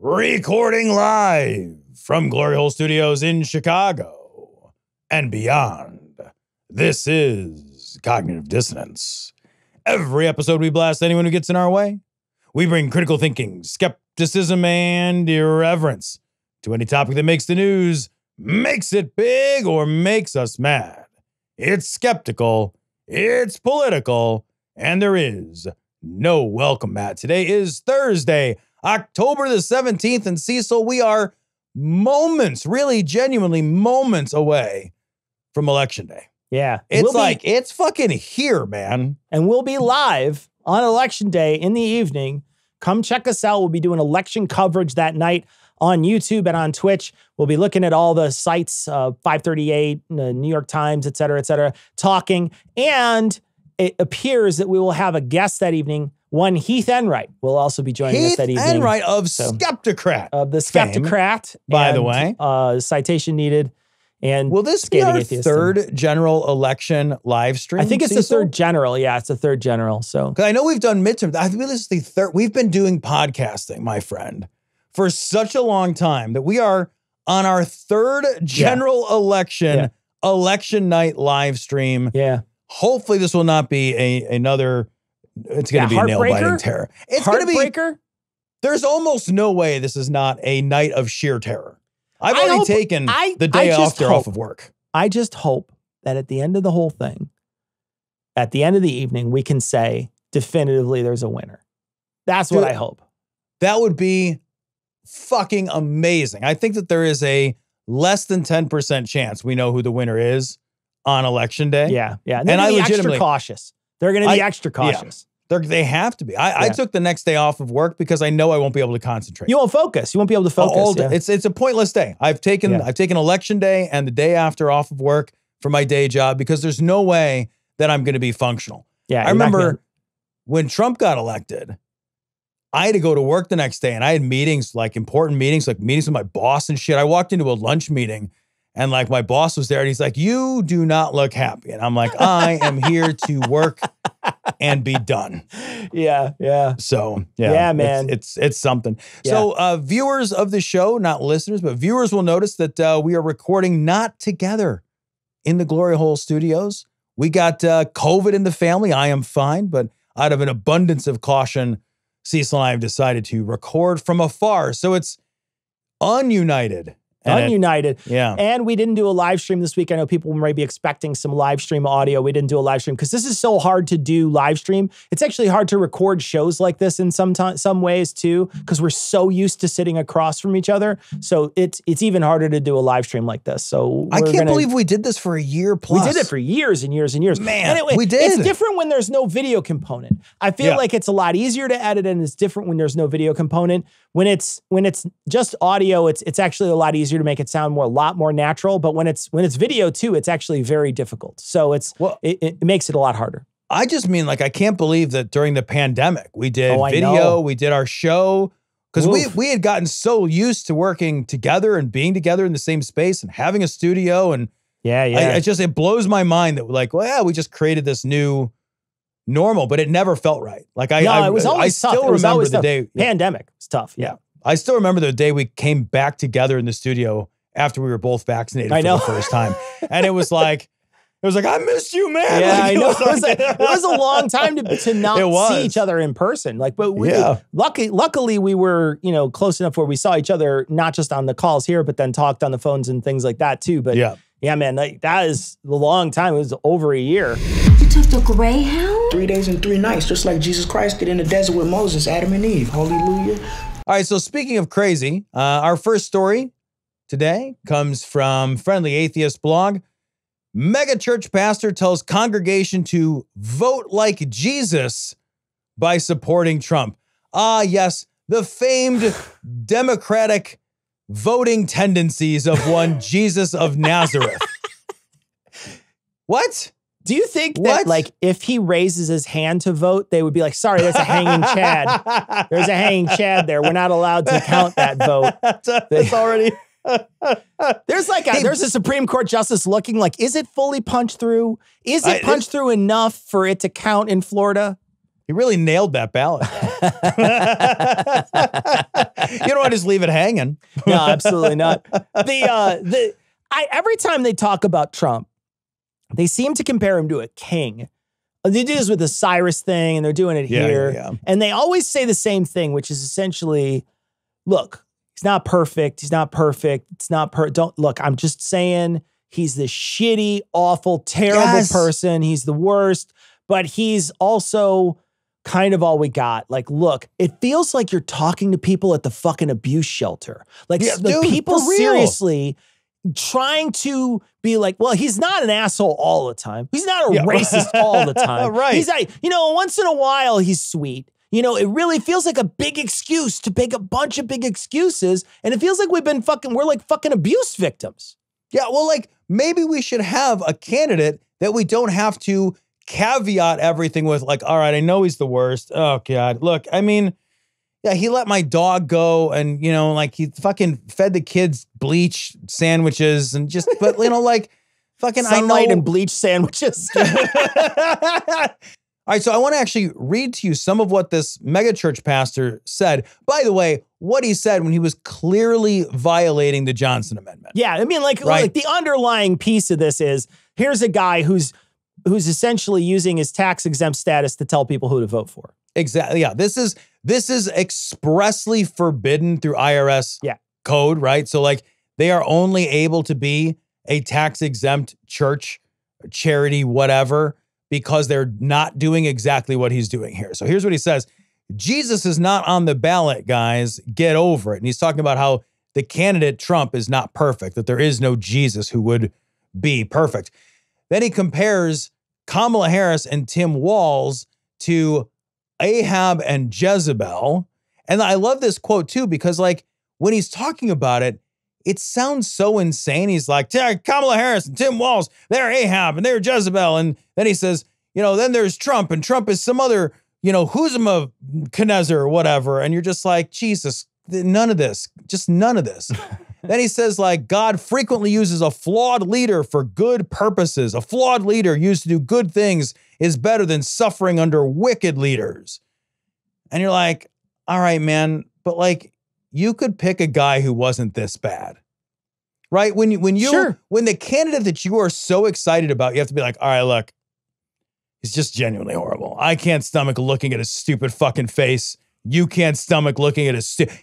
Recording live from Glory Hole Studios in Chicago and beyond. This is Cognitive Dissonance. Every episode we blast anyone who gets in our way. We bring critical thinking, skepticism, and irreverence to any topic that makes the news, makes it big, or makes us mad. It's skeptical, it's political, and there is no welcome mat. Today is Thursday, October the 17th, and Cecil, we are moments, really genuinely moments away from Election Day. Yeah. It's fucking here, man. And we'll be live on Election Day in the evening. Come check us out. We'll be doing election coverage that night on YouTube and on Twitch. We'll be looking at all the sites, 538, New York Times, et cetera, talking. And it appears that we will have a guest that evening. One Heath Enright will also be joining us that evening. Heath Enright of Skeptocrat. Of the Skeptocrat. By the way. Citation needed. And will this be our third general election live stream? I think it's the third general. Yeah, it's the third general. So, because I know we've done midterm. I think this is the third. We've been doing podcasting, my friend, for such a long time that we are on our third general election night live stream. Yeah. Hopefully, this will not be another. It's going to be a nail-biting terror. It's going to be. There's almost no way this is not a night of sheer terror. I've already taken the day off of work. I just hope that at the end of the whole thing, at the end of the evening, we can say definitively there's a winner. That's what I hope. That would be fucking amazing. I think that there is a less than 10% chance we know who the winner is on Election Day. Yeah. And they're going to be extra cautious. They're going to be extra cautious. They have to be. I took the next day off of work because I know I won't be able to concentrate. You won't focus. You won't be able to focus. All day. It's a pointless day. I've taken Election Day and the day after off of work for my day job because there's no way that I'm going to be functional. Yeah, I remember when Trump got elected, I had to go to work the next day and I had meetings, like important meetings, like meetings with my boss and shit. I walked into a lunch meeting and like my boss was there and he's like, "You do not look happy." And I'm like, "I am here to work and be done." Yeah. So, man. It's something. Yeah. So, viewers of the show, not listeners, but viewers will notice that we are recording not together in the Glory Hole Studios. We got COVID in the family. I am fine, but out of an abundance of caution, Cecil and I have decided to record from afar. So it's ununited. Yeah. And we didn't do a live stream this week. I know people might be expecting some live stream audio. We didn't do a live stream because this is so hard to do live stream. It's actually hard to record shows like this in some ways too, because we're so used to sitting across from each other. So it's even harder to do a live stream like this. So I can't believe we did this for a year plus. We did it for years and years and years. Man, we did. It's different when there's no video component. I feel like it's a lot easier to edit and it's different when there's no video component. When it's just audio, it's actually a lot easier to make it sound a lot more natural. But when it's video too, it's actually very difficult. So it makes it a lot harder. I just mean, like, I can't believe that during the pandemic we did video, we did our show because we had gotten so used to working together and being together in the same space and having a studio and it blows my mind that we just created this new normal, but it never felt right. Like it was always tough. Still remember the day. Pandemic. It's tough. Yeah. I still remember the day we came back together in the studio after we were both vaccinated for the first time. And it was like, I missed you, man. Yeah, I know. It was a long time to not see each other in person. Luckily we were, close enough where we saw each other, not just on the calls here, but then talked on the phones and things like that too. But yeah, man, that is a long time. It was over a year. You took the Greyhound? 3 days and 3 nights, just like Jesus Christ did in the desert with Moses, Adam and Eve. Hallelujah. All right, so speaking of crazy, our first story today comes from Friendly Atheist blog. Megachurch pastor tells congregation to vote like Jesus by supporting Trump. Ah, yes, the famed Democratic voting tendencies of one Jesus of Nazareth. What? Do you think that, if he raises his hand to vote, they would be like, "Sorry, there's a hanging Chad. There's a hanging Chad there. We're not allowed to count that vote." It's already... There's a Supreme Court justice looking like, is it fully punched through? Is it punched through enough for it to count in Florida? He really nailed that ballot. don't want to just leave it hanging. No, absolutely not. Every time they talk about Trump, they seem to compare him to a king. They do this with the Cyrus thing, and they're doing it here. Yeah. And they always say the same thing, which is essentially, look, he's not perfect. He's not perfect. It's not don't look, I'm just saying he's the shitty, awful, terrible person. He's the worst, but he's also kind of all we got. Like, look, it feels like you're talking to people at the fucking abuse shelter. Like, the people seriously trying to be like, well, he's not an asshole all the time. He's not a racist all the time. Right. He's like, once in a while he's sweet. It really feels like a big excuse to make a bunch of big excuses. And it feels like we're like fucking abuse victims. Yeah, well, like, maybe we should have a candidate that we don't have to caveat everything with, like, all right, I know he's the worst. Oh, God. Look, I mean, yeah, he let my dog go and, like, he fucking fed the kids bleach sandwiches and just, but, like, fucking Sunlight I know. and bleach sandwiches. All right, so I want to actually read to you some of what this megachurch pastor said. By the way, what he said when he was clearly violating the Johnson Amendment. Yeah, I mean, like the underlying piece of this is, here's a guy who's essentially using his tax-exempt status to tell people who to vote for. Exactly. Yeah, this is expressly forbidden through IRS code, right? So, like, they are only able to be a tax-exempt church, charity, whatever, because they're not doing exactly what he's doing here. So here's what he says. Jesus is not on the ballot, guys. Get over it. And he's talking about how the candidate Trump is not perfect, that there is no Jesus who would be perfect. Then he compares Kamala Harris and Tim Walz to Ahab and Jezebel. And I love this quote too, because, like, when he's talking about it, it sounds so insane. He's like, Kamala Harris and Tim Walz, they're Ahab and they're Jezebel. And then he says, then there's Trump, and Trump is some other, Huzma Knezer or whatever. And you're just like, Jesus, none of this. Then he says, like, God frequently uses a flawed leader for good purposes. A flawed leader used to do good things is better than suffering under wicked leaders. And you're like, all right, man, but, like, you could pick a guy who wasn't this bad, right? When the candidate that you are so excited about, you have to be like, all right, look, he's just genuinely horrible. I can't stomach looking at his stupid fucking face. You can't stomach looking at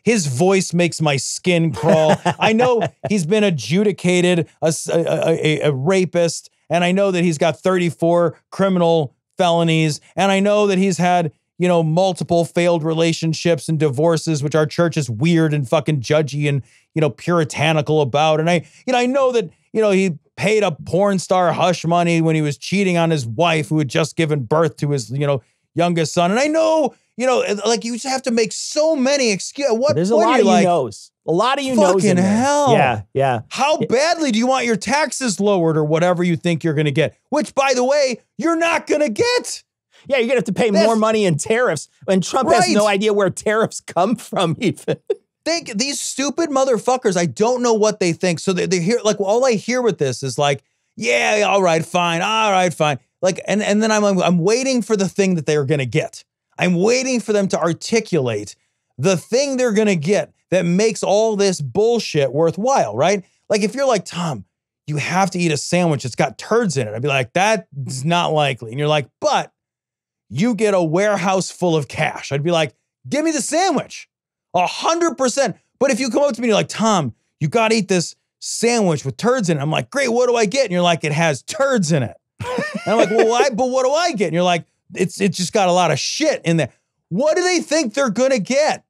his voice makes my skin crawl. I know he's been adjudicated a rapist, and I know that he's got 34 criminal felonies, and I know that he's had, multiple failed relationships and divorces, which our church is weird and fucking judgy and, puritanical about. And I know that, he paid a porn star hush money when he was cheating on his wife who had just given birth to his, youngest son. And I know, like, you just have to make so many excuses. There's a lot of you knows. A lot of you knows. Fucking hell. Yeah. How badly do you want your taxes lowered or whatever you think you're going to get? Which, by the way, you're not going to get. Yeah, you're going to have to pay more money in tariffs. And Trump has no idea where tariffs come from even. These stupid motherfuckers, I don't know what they think. So they hear, like, all I hear with this is like, yeah, all right, fine. Like, and then I'm waiting for the thing that they are going to get. I'm waiting for them to articulate the thing they're going to get that makes all this bullshit worthwhile, right? Like, if you're like, Tom, you have to eat a sandwich that's got turds in it. I'd be like, that's not likely. And you're like, but you get a warehouse full of cash. I'd be like, give me the sandwich. 100%. But if you come up to me and you're like, Tom, you got to eat this sandwich with turds in it. I'm like, great, what do I get? And you're like, it has turds in it. And I'm like, well, but what do I get? And you're like, it's just got a lot of shit in there. What do they think they're going to get?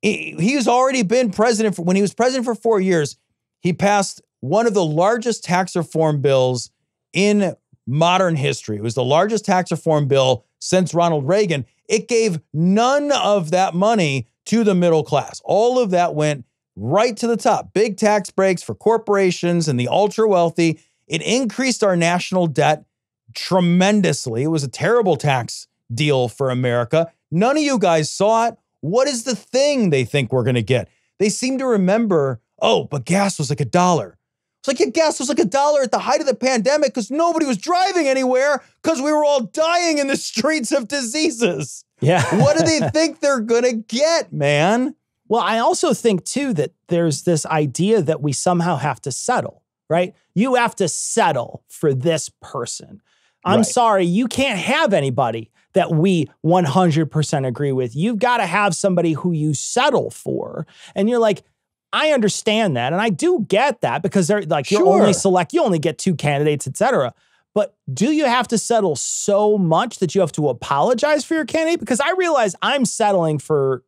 He's already been president when he was president for 4 years. He passed one of the largest tax reform bills in modern history. It was the largest tax reform bill since Ronald Reagan. It gave none of that money to the middle class. All of that went right to the top. Big tax breaks for corporations and the ultra wealthy. It increased our national debt tremendously. It was a terrible tax deal for America. None of you guys saw it. What is the thing they think we're going to get? They seem to remember, oh, but gas was like $1. It's like, yeah, gas was like $1 at the height of the pandemic because nobody was driving anywhere because we were all dying in the streets of diseases. Yeah. What do they think they're going to get, man? Well, I also think, too, that there's this idea that we somehow have to settle, right? You have to settle for this person. I'm sorry, you can't have anybody that we 100% agree with. You've got to have somebody who you settle for. And you're like, I understand that. And I do get that because they're like, you only get 2 candidates, et cetera. But do you have to settle so much that you have to apologize for your candidate? Because I realize I'm settling for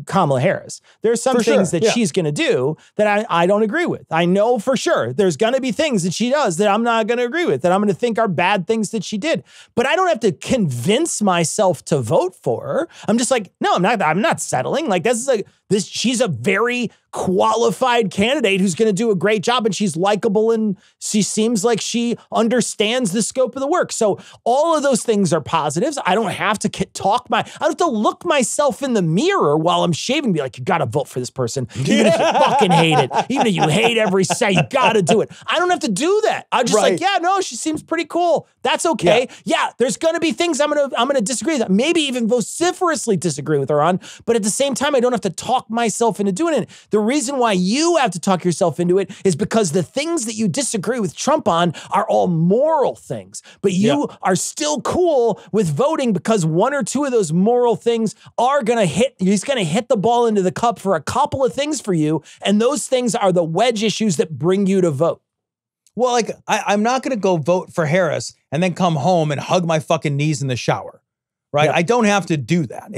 Kamala Harris. There's some things that she's going to do that I don't agree with. I know for sure there's going to be things that she does that I'm not going to agree with, that I'm going to think are bad things that she did. But I don't have to convince myself to vote for her. I'm just like, no, I'm not settling. Like she's a very qualified candidate who's going to do a great job, and she's likable, and she seems like she understands the scope of the work. So all of those things are positives. I don't have to I don't have to look myself in the mirror while I'm shaving and be like, you got to vote for this person. Even if you fucking hate it, even if you hate every say, you got to do it. I don't have to do that. I'm just like, yeah, no, she seems pretty cool. That's okay. Yeah, there's going to be things I'm going to disagree with, maybe even vociferously disagree with her on. But at the same time, I don't have to talk myself into doing it. The reason why you have to talk yourself into it is because the things that you disagree with Trump on are all moral things, but you are still cool with voting because 1 or 2 of those moral things are going to he's going to hit the ball into the cup for a couple of things for you. And those things are the wedge issues that bring you to vote. Well, like, I'm not going to go vote for Harris and then come home and hug my fucking knees in the shower, right? Yeah. I don't have to do that.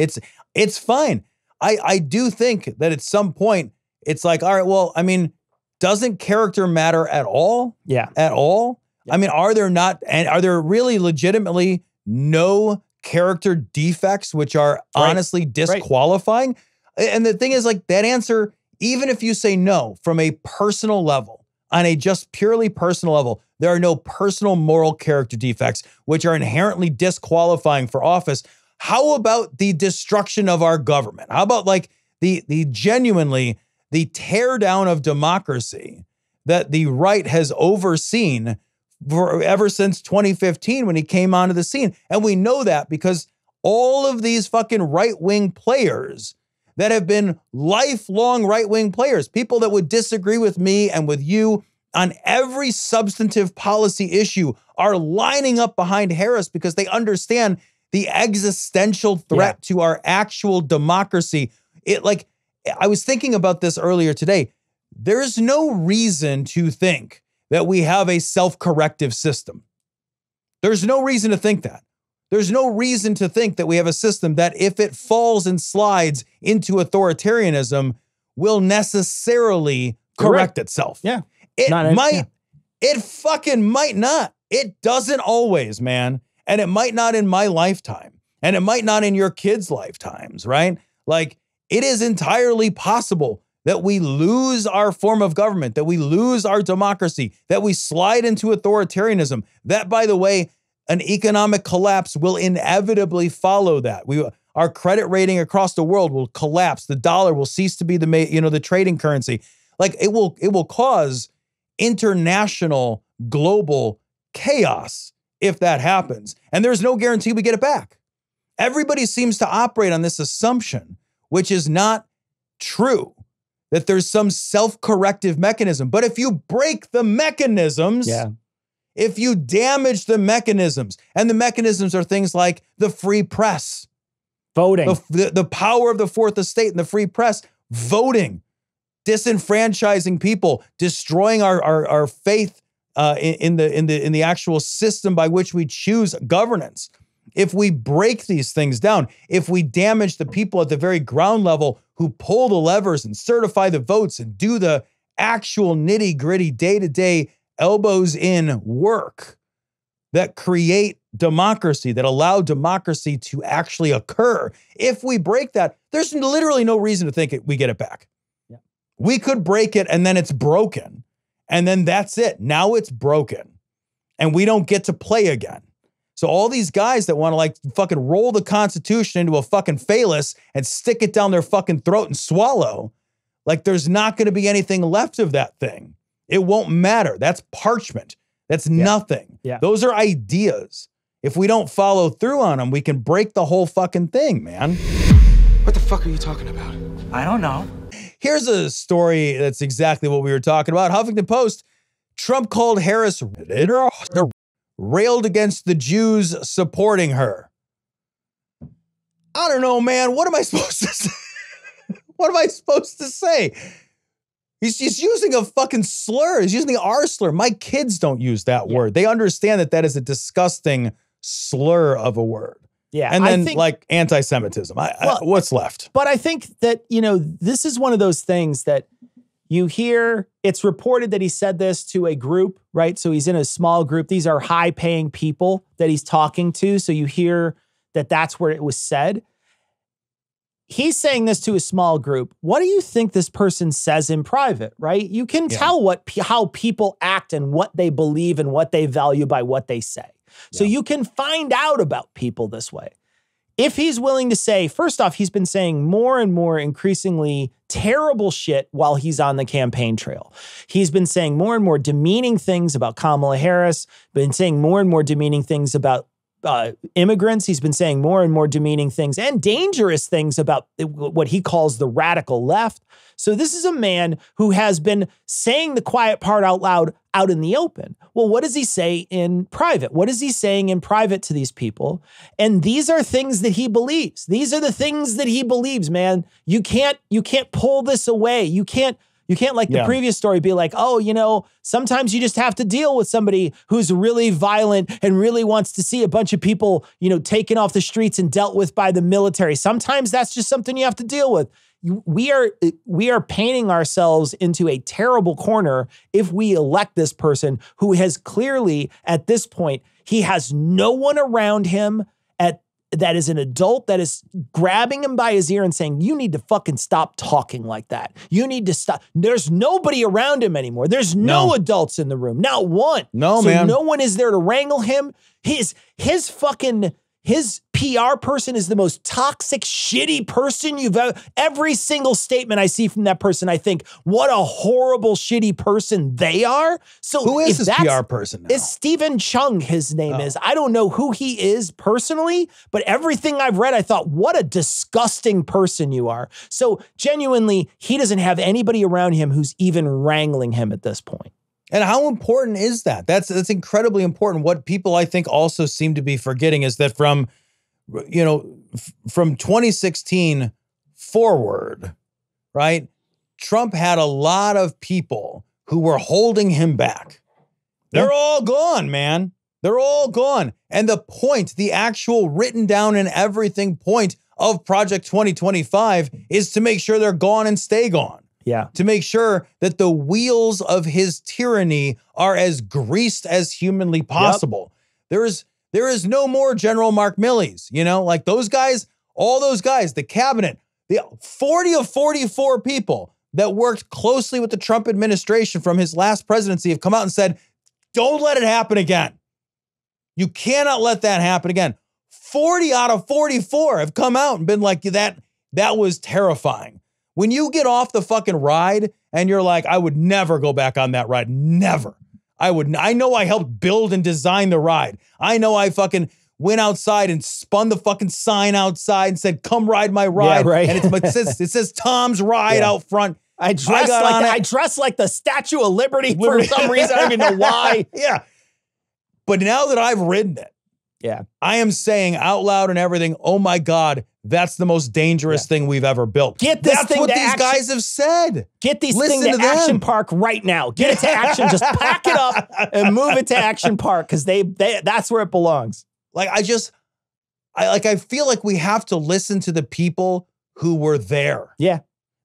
It's fine. I do think that at some point, it's like, all right, well, I mean, doesn't character matter at all? Yeah. At all? Yeah. I mean, are there really legitimately no character defects which are honestly disqualifying? And the thing is, like, that answer, even if you say no from a personal level, on a just purely personal level, there are no personal moral character defects which are inherently disqualifying for office. How about the destruction of our government? How about like the genuinely the tear down of democracy that the right has overseen ever since 2015 when he came onto the scene? And we know that because all of these fucking right-wing players that have been lifelong right-wing players, people that would disagree with me and with you on every substantive policy issue, are lining up behind Harris because they understand the existential threat to our actual democracy. I was thinking about this earlier today. There's no reason to think that we have a self-corrective system. There's no reason to think that. There's no reason to think that we have a system that, if it falls and slides into authoritarianism, will necessarily correct itself. Yeah. It fucking might not. It doesn't always, man. And it might not in my lifetime. And it might not in your kids' lifetimes, right? Like, it is entirely possible that we lose our form of government, that we lose our democracy, that we slide into authoritarianism. That, by the way, an economic collapse will inevitably follow that. Our credit rating across the world will collapse. The dollar will cease to be the trading currency. Like, it will cause international global chaos if that happens. And there's no guarantee we get it back. Everybody seems to operate on this assumption, which is not true, that there's some self-corrective mechanism. But if you break the mechanisms, if you damage the mechanisms, and the mechanisms are things like the free press, voting, the power of the Fourth Estate and the free press, voting, disenfranchising people, destroying our faith in the actual system by which we choose governance. If we break these things down, if we damage the people at the very ground level who pull the levers and certify the votes and do the actual nitty-gritty day-to-day elbows in work that create democracy, that allow democracy to actually occur, if we break that, there's literally no reason to think we get it back. Yeah. We could break it and then it's broken. And then that's it. Now it's broken. And we don't get to play again. So all these guys that want to like fucking roll the Constitution into a fucking phallus and stick it down their fucking throat and swallow, like, there's not going to be anything left of that thing It won't matter. That's parchment. That's nothing. Yeah. Those are ideas. If we don't follow through on them, we can break the whole fucking thing, man. What the fuck are you talking about? I don't know. Here's a story that's exactly what we were talking about. Huffington Post, Trump called Harris railed against the Jews supporting her. I don't know, man. What am I supposed to say? What am I supposed to say? He's using a fucking slur. He's using the R slur. My kids don't use that word. They understand that that is a disgusting slur of a word. Yeah. And then like anti-Semitism. What's left? But I think that, you know, this is one of those things that you hear. It's reported that he said this to a group, right? So he's in a small group. These are high-paying people that he's talking to. So you hear that that's where it was said. He's saying this to a small group. What do you think this person says in private, right? You can tell how people act and what they believe and what they value by what they say. So you can find out about people this way. If he's willing to say, first off, he's been saying more and more increasingly terrible shit while he's on the campaign trail. He's been saying more and more demeaning things about Kamala Harris, been saying more and more demeaning things about immigrants. He's been saying more and more demeaning things and dangerous things about what he calls the radical left. So this is a man who has been saying the quiet part out loud, out in the open. Well, what does he say in private? What is he saying in private to these people? And these are things that he believes. These are the things that he believes, man. You can't pull this away. You can't like the previous story be like, oh, you know, sometimes you just have to deal with somebody who's really violent and really wants to see a bunch of people, you know, taken off the streets and dealt with by the military. Sometimes that's just something you have to deal with. We are painting ourselves into a terrible corner if we elect this person who has clearly, at this point, he has no one around him that is an adult that is grabbing him by his ear and saying, you need to fucking stop talking like that. You need to stop. There's nobody around him anymore. There's no adults in the room. Not one. No, man. No one is there to wrangle him. His PR person is the most toxic, shitty person you've ever. Every single statement I see from that person, I think, what a horrible, shitty person they are. So who is this PR person now? It's Stephen Chung, his name is. I don't know who he is personally, but everything I've read, I thought, what a disgusting person you are. So genuinely, he doesn't have anybody around him who's even wrangling him at this point. And how important is that? That's incredibly important. What people, I think, also seem to be forgetting is that from 2016 forward, right? Trump had a lot of people who were holding him back. They're all gone, man. They're all gone. And the actual written down and everything point of Project 2025 is to make sure they're gone and stay gone. Yeah. To make sure that the wheels of his tyranny are as greased as humanly possible. Yep. There is no more General Mark Milley's, you know, like those guys, all those guys, the cabinet, the 40 of 44 people that worked closely with the Trump administration from his last presidency have come out and said, don't let it happen again. You cannot let that happen again. 40 out of 44 have come out and been like, that was terrifying. When you get off the fucking ride and you're like, I would never go back on that ride. Never. I know I helped build and design the ride. I know I fucking went outside and spun the fucking sign outside and said, come ride my ride. Yeah, right. And it says Tom's ride out front. I dress like the Statue of Liberty for some reason. I don't even know why. Yeah. But now that I've ridden it, I am saying out loud and everything, oh my God, that's the most dangerous thing we've ever built. That's what these guys have said. Get these things to Action Park right now. Get it to Action. Just pack it up and move it to Action Park because that's where it belongs. Like I feel like we have to listen to the people who were there. Yeah.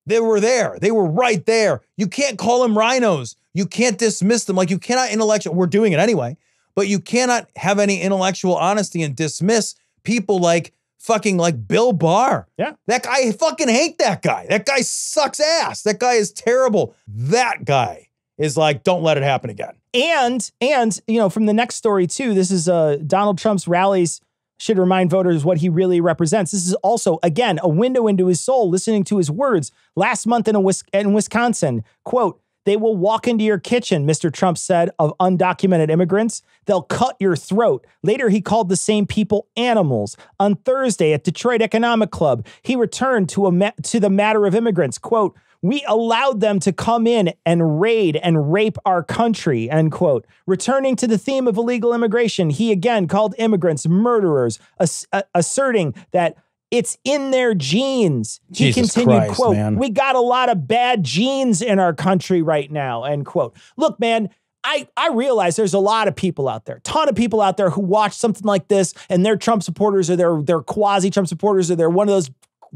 They were there. They were right there. You can't call them rhinos. You can't dismiss them. Like you cannot we're doing it anyway, but you cannot have any intellectual honesty and dismiss people like fucking like Bill Barr. Yeah. That guy, I fucking hate that guy. That guy sucks ass. That guy is terrible. That guy is like, don't let it happen again. And you know, from the next story too, this is Donald Trump's rallies should remind voters what he really represents. This is also, again, a window into his soul, listening to his words. Last month in Wisconsin, quote, They will walk into your kitchen, Mr. Trump said of undocumented immigrants. They'll cut your throat. Later, he called the same people animals. On Thursday at Detroit Economic Club, he returned to the matter of immigrants. Quote, we allowed them to come in and raid and rape our country, end quote. Returning to the theme of illegal immigration, he again called immigrants murderers, asserting that it's in their genes. He continued, Christ, quote, man. we got a lot of bad genes in our country right now, end quote. Look, man, I realize there's a lot of people out there, ton of people out there who watch something like this and they're Trump supporters or they're quasi-Trump supporters or they're one of those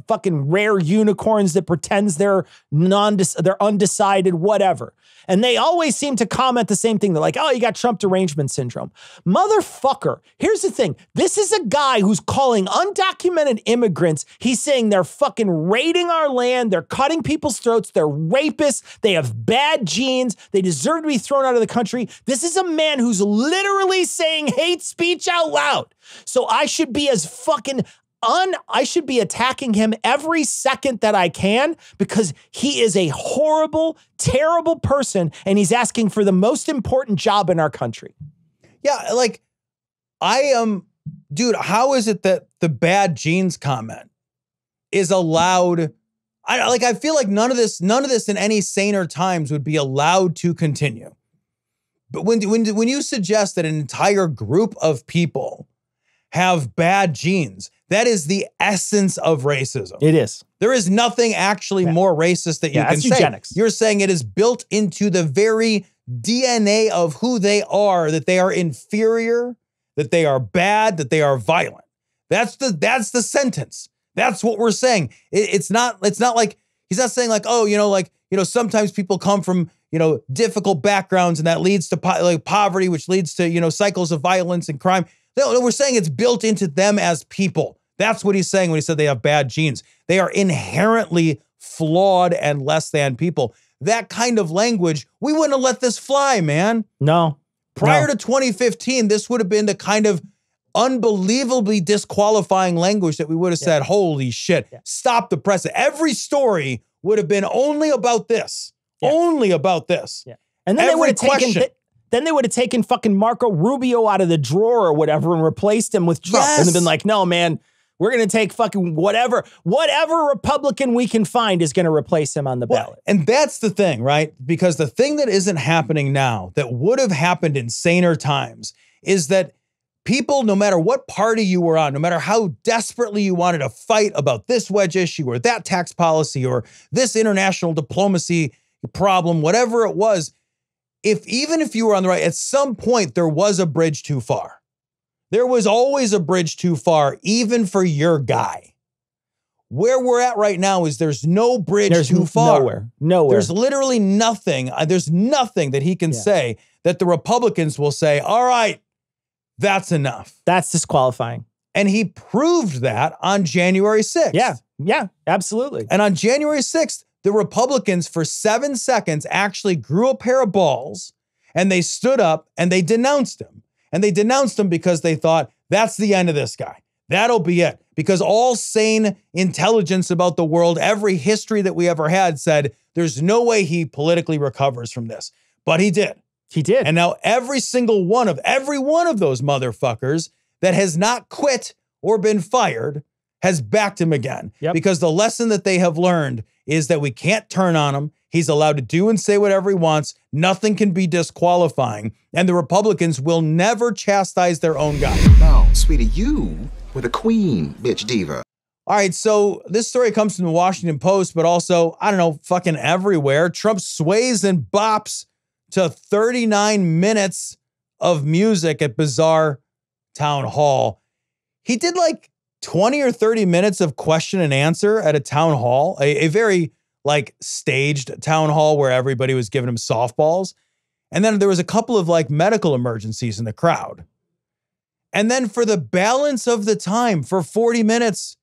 fucking rare unicorns that pretends they're undecided, whatever. And they always seem to comment the same thing. They're like, oh, you got Trump derangement syndrome. Motherfucker, here's the thing. This is a guy who's calling undocumented immigrants. He's saying they're fucking raiding our land. They're cutting people's throats. They're rapists. They have bad genes. They deserve to be thrown out of the country. This is a man who's literally saying hate speech out loud. So I should be as fucking I should be attacking him every second that I can because he is a horrible, terrible person and he's asking for the most important job in our country. Yeah, like dude, how is it that the bad genes comment is allowed? I feel like none of this in any saner times would be allowed to continue. But when you suggest that an entire group of people have bad genes, that is the essence of racism. It is. There is nothing actually more racist that you can say. Eugenics. You're saying it is built into the very DNA of who they are, that they are inferior, that they are bad, that they are violent. That's the sentence. That's what we're saying. It's not like, he's not saying like, oh, sometimes people come from, difficult backgrounds and that leads to poverty, which leads to, cycles of violence and crime. No, we're saying it's built into them as people. That's what he's saying when he said they have bad genes. They are inherently flawed and less than people. That kind of language, we wouldn't have let this fly, man. No. Prior to 2015, this would have been the kind of unbelievably disqualifying language that we would have said, holy shit, stop the press. Every story would have been only about this. Yeah. Only about this. Yeah. And then they would have taken fucking Marco Rubio out of the drawer or whatever and replaced him with Trump. Yes. And they've been like, no, man, we're going to take fucking whatever Republican we can find is going to replace him on the ballot. And that's the thing, right? Because the thing that isn't happening now that would have happened in saner times is that people, no matter what party you were on, no matter how desperately you wanted to fight about this wedge issue or that tax policy or this international diplomacy problem, whatever it was, even if you were on the right, at some point there was a bridge too far. There was always a bridge too far, even for your guy. Where we're at right now is there's no bridge too far. Nowhere. There's literally nothing. There's nothing that he can say that the Republicans will say, all right, that's enough. That's disqualifying. And he proved that on January 6th. Yeah, absolutely. And on January 6th, the Republicans for 7 seconds actually grew a pair of balls and they stood up and they denounced him. And they denounced him because they thought, that's the end of this guy. That'll be it. Because all sane intelligence about the world, every history that we ever had said, there's no way he politically recovers from this. But he did. He did. And now every one of those motherfuckers that has not quit or been fired has backed him again. Yep. Because the lesson that they have learned is that we can't turn on him. He's allowed to do and say whatever he wants. Nothing can be disqualifying. And the Republicans will never chastise their own guy. No, sweetie, you were the queen, bitch diva. All right, so this story comes from the Washington Post, but also, I don't know, fucking everywhere. Trump sways and bops to 39 minutes of music at bizarre town hall. He did like 20 or 30 minutes of question and answer at a town hall, a very like staged town hall where everybody was giving him softballs. And then there was a couple of like medical emergencies in the crowd. And then for the balance of the time, for 40 minutes,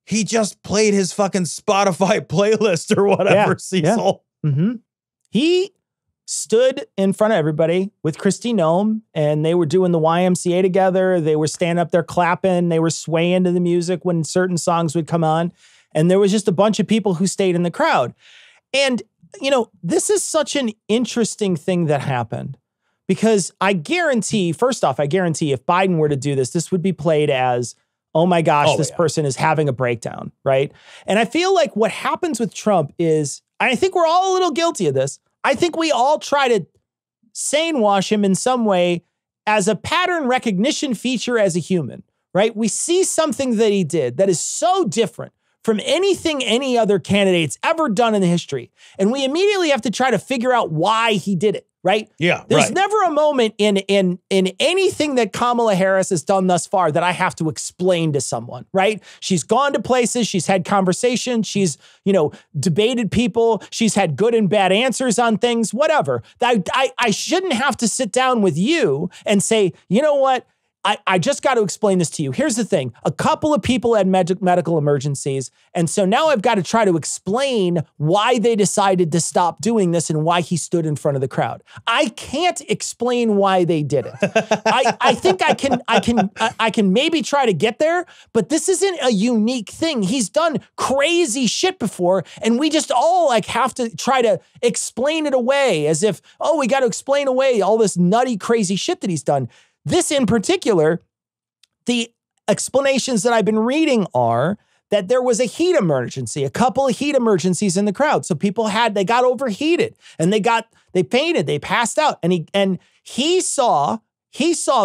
he just played his fucking Spotify playlist or whatever, Cecil. Yeah. Mm-hmm. He stood in front of everybody with Kristi Noem, and they were doing the YMCA together. They were standing up there clapping. They were swaying to the music when certain songs would come on. And there was just a bunch of people who stayed in the crowd. And this is such an interesting thing that happened because I guarantee, first off, if Biden were to do this, this would be played as, oh my gosh, this person is having a breakdown, right? And I feel like what happens with Trump is, I think we're all a little guilty of this. I think we all try to sane wash him in some way as a pattern recognition feature as a human, right? We see something that he did that is so different from anything any other candidate's ever done in the history. And we immediately have to try to figure out why he did it, right? Yeah, There's never a moment in anything that Kamala Harris has done thus far that I have to explain to someone, right? She's gone to places, she's had conversations, she's, debated people, she's had good and bad answers on things, whatever. I shouldn't have to sit down with you and say, you know what? I just got to explain this to you. Here's the thing. A couple of people had medical emergencies. And so now I've got to try to explain why they decided to stop doing this and why he stood in front of the crowd. I can't explain why they did it. I think I can maybe try to get there, but this isn't a unique thing. He's done crazy shit before. And we just all have to try to explain it away as if, we got to explain away all this nutty, crazy shit that he's done. This in particular, the explanations that I've been reading are that there was a heat emergency, a couple of heat emergencies in the crowd. So people they got overheated and they fainted, they passed out. And he saw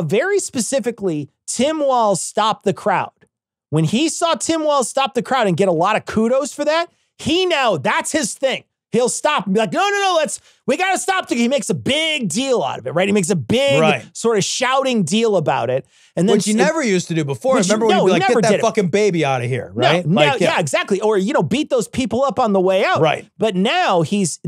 very specifically Tim Walz stop the crowd. When he saw Tim Walz stop the crowd and get a lot of kudos for that, that's his thing. He'll stop and be like, no, we got to stop. He makes a big deal out of it, right? He makes a big sort of shouting deal about it. And then, which he never used to do before. Remember when he'd be like, get that fucking baby out of here, right? Yeah, exactly. Or, beat those people up on the way out. Right. But now he's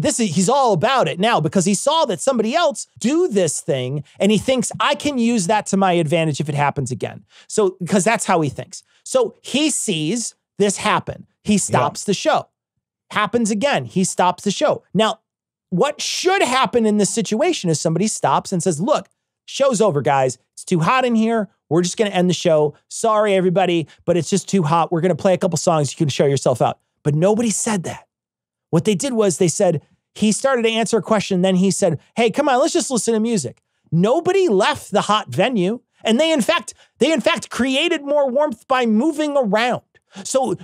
all about it now because he saw that somebody else do this thing and he thinks I can use that to my advantage if it happens again. So, because that's how he thinks. So he sees this happen. He stops the show. Happens again. He stops the show. Now, what should happen in this situation is somebody stops and says, look, show's over, guys. It's too hot in here. We're just going to end the show. Sorry, everybody, but it's just too hot. We're going to play a couple songs. You can show yourself out. But nobody said that. What they did was they said, he started to answer a question. Then he said, hey, come on, let's just listen to music. Nobody left the hot venue. And they in fact created more warmth by moving around. So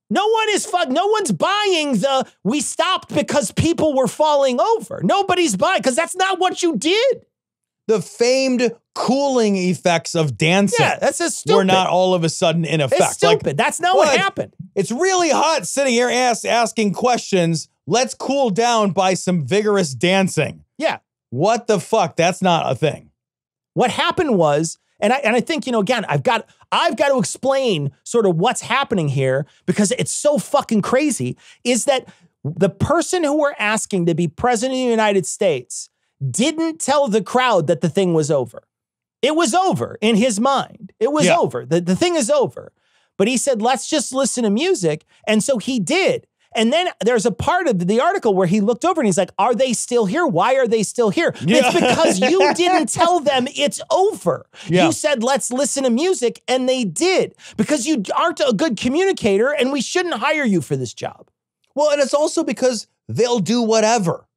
no one's buying we stopped because people were falling over. Nobody's buying because that's not what you did. The famed cooling effects of dancing. Yeah, that's just stupid. Were not all of a sudden in effect. It's stupid. That's not what happened. It's really hot sitting here asking questions. Let's cool down by some vigorous dancing. Yeah. What the fuck? That's not a thing. What happened was, and I think, again, I've got to explain sort of what's happening here because it's so fucking crazy, is that the person who we're asking to be president of the United States didn't tell the crowd that the thing was over. It was over in his mind. It was over. The thing is over. But he said, let's just listen to music. And so he did. And then there's a part of the article where he looked over and he's like, are they still here? Why are they still here? Yeah. It's because you didn't tell them it's over. Yeah. You said, let's listen to music. And they did because you aren't a good communicator and we shouldn't hire you for this job. Well, and it's also because they'll do whatever,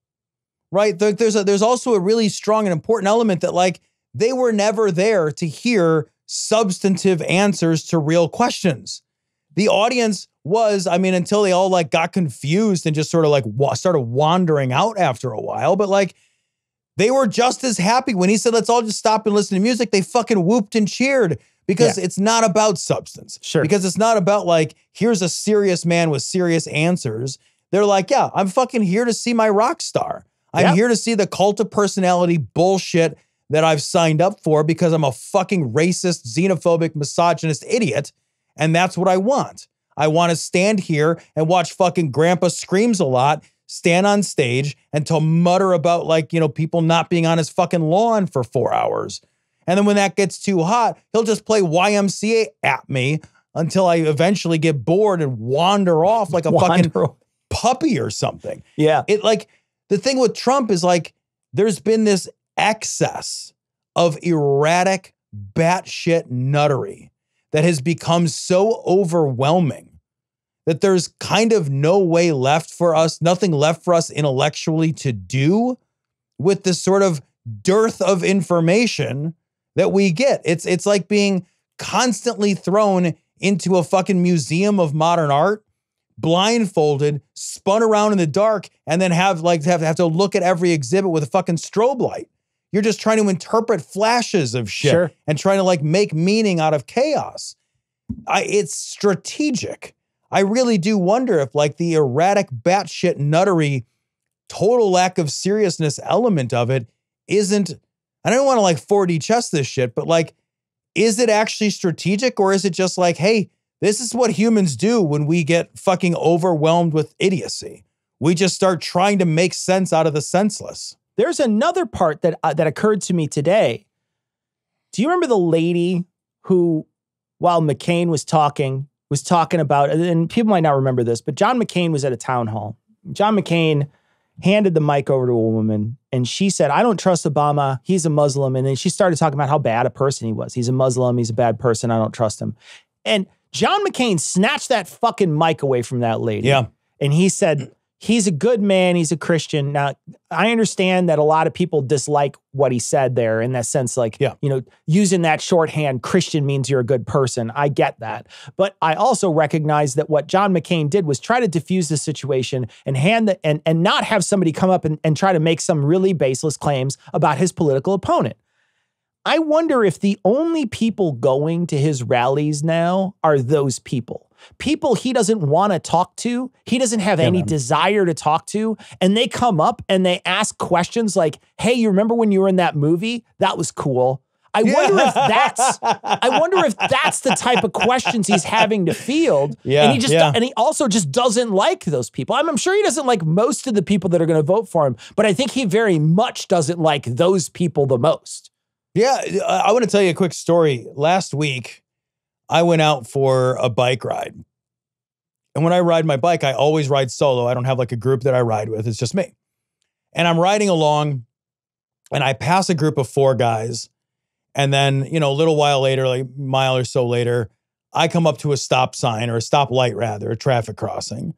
right? There's also a really strong and important element that they were never there to hear substantive answers to real questions. The audience was, until they all got confused and just sort of started wandering out after a while. But they were just as happy when he said, let's all just stop and listen to music. They fucking whooped and cheered because it's not about substance. Sure. Because it's not about here's a serious man with serious answers. They're yeah, I'm fucking here to see my rock star. I'm here to see the cult of personality bullshit that I've signed up for because I'm a fucking racist, xenophobic, misogynist idiot. And that's what I want. I want to stand here and watch fucking Grandpa Screams a Lot, stand on stage and to mutter about people not being on his fucking lawn for 4 hours. And then when that gets too hot, he'll just play YMCA at me until I eventually get bored and wander off like a fucking puppy or something. Yeah. The thing with Trump is there's been this excess of erratic batshit nuttery that has become so overwhelming that there's kind of no way left for us, nothing left for us intellectually to do with this sort of dearth of information that we get. It's like being constantly thrown into a fucking museum of modern art, blindfolded, spun around in the dark, and then have to look at every exhibit with a fucking strobe light. You're just trying to interpret flashes of shit and trying to like make meaning out of chaos. It's strategic. I really do wonder if like the erratic batshit nuttery, total lack of seriousness element of it isn't, I don't want to like 4D chess this shit, but like, is it actually strategic, or is it just like, hey, this is what humans do when we get fucking overwhelmed with idiocy? We just start trying to make sense out of the senseless. There's another part that occurred to me today. Do you remember the lady who, while McCain was talking about, and people might not remember this, but John McCain was at a town hall. John McCain handed the mic over to a woman, and she said, I don't trust Obama. He's a Muslim. And then she started talking about how bad a person he was. He's a Muslim. He's a bad person. I don't trust him. And John McCain snatched that fucking mic away from that lady. Yeah. And he said, he's a good man. He's a Christian. Now, I understand that a lot of people dislike what he said there in that sense, like, you know, using that shorthand, Christian means you're a good person. I get that. But I also recognize that what John McCain did was try to diffuse the situation and and not have somebody come up and try to make some really baseless claims about his political opponent. I wonder if the only people going to his rallies now are those people. People he doesn't want to talk to, he doesn't have any desire to talk to, and they come up and they ask questions like, hey, you remember when you were in that movie? That was cool. I wonder if that's the type of questions he's having to field. And he also just doesn't like those people. I'm sure he doesn't like most of the people that are going to vote for him, but I think he very much doesn't like those people the most. Yeah, I want to tell you a quick story. Last week, I went out for a bike ride. And when I ride my bike, I always ride solo. I don't have like a group that I ride with. It's just me. And I'm riding along and I pass a group of 4 guys. And then, you know, a little while later, like a mile or so later, I come up to a stop sign, or a stop light rather, a traffic crossing.